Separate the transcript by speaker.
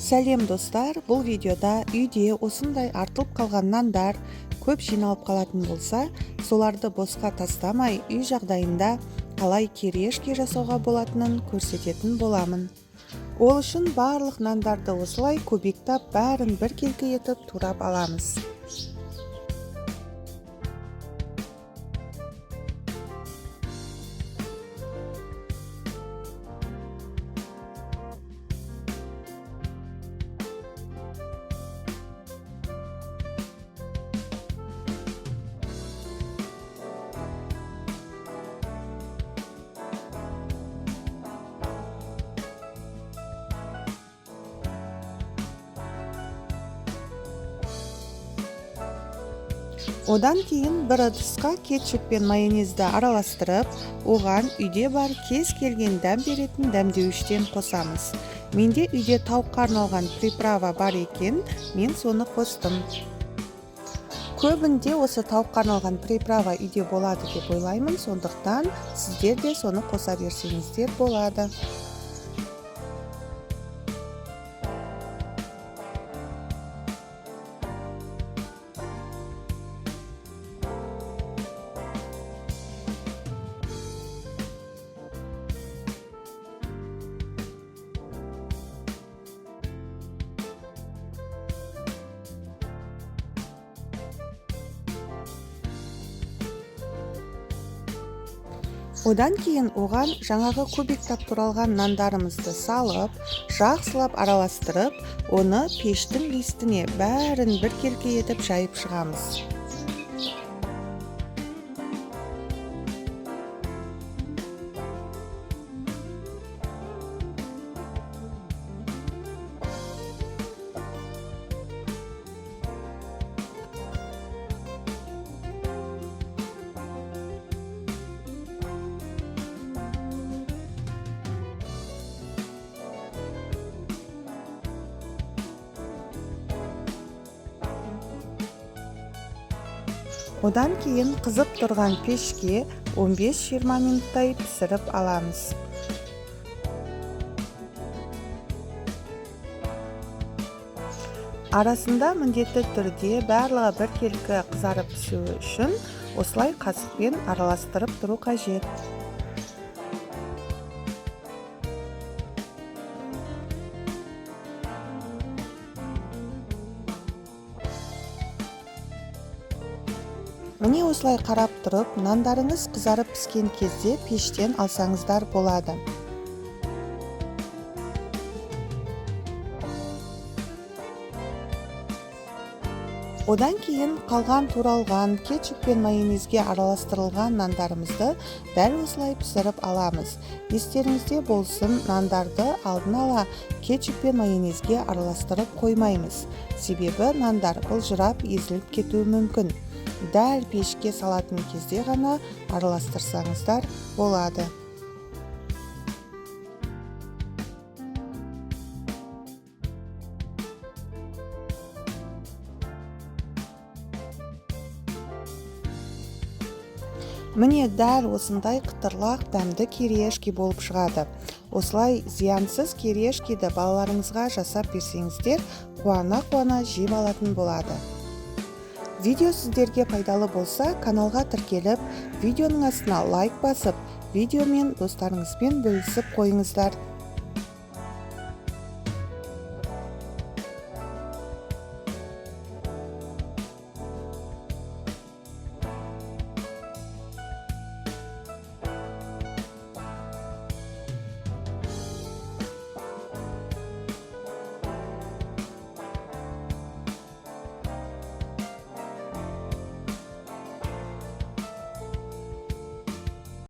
Speaker 1: Сәлем достар, бұл видеода үйде осындай артылып қалған нандар көп жиналып қалатын болса, соларды босқа тастамай үй жағдайында қалай кирешке жасауға болатынын көрсететін боламын. Ол үшін барлық нандарды осылай көбіктап бәрін бір келкі етіп турап аламыз. Одан кейін бір ыдысқа кетчуп пен майонезді араластырып, оған үйде бар кез келген дәм беретін дәмдеуіштен қосамыз. Менде үйде тауыққа арналған приправа бар екен, мен соны қостым. Көбінде осы тауыққа арналған приправа үйде болады деп ойлаймын, сондықтан сіздер де соны қоса берсеңіздер болады. Одан кейін оған жаңағы көбіктап туралған нандарымызды салып, жақсылап араластырып, оны пештің листіне бәрін бір келкі етіп жайып шығамыз. Одан кейін қызып тұрған пешке 15-20 минуттай пісіріп аламыз. Арасында міндетті түрде барлығы бір келкі қызарып пісуі үшін осылай қасықпен араластырып тұру қажет. Міне осылай қарап тұрып, нандарыңыз қызарып піскен кезде пештен алсаңыздар болады. Одан кейін қалған туралған кетчуп пен майонезге араластырылған нандарымызды дәл осылай пісіріп аламыз. Естеріңізде болсын, нандарды алдын ала кетчуп пен майонезге араластырып қоймаймыз. Себебі нандар былжырап езіліп кетуі мүмкін. Дәл пешке салатын кезде ғана араластырсаңыздар болады. Міне дәл осындай қытырлақ дәмді кирешке болып шығады. Осылай зиянсыз кирешкені балаларыңызға жасап берсеңіздер, қуана-қуана жеп алатын болады. Видео сіздерге пайдалы болса, каналға тіркеліп, видеоның астына лайк басып, видеомен достарыңызбен бөлісіп қойыңыздар.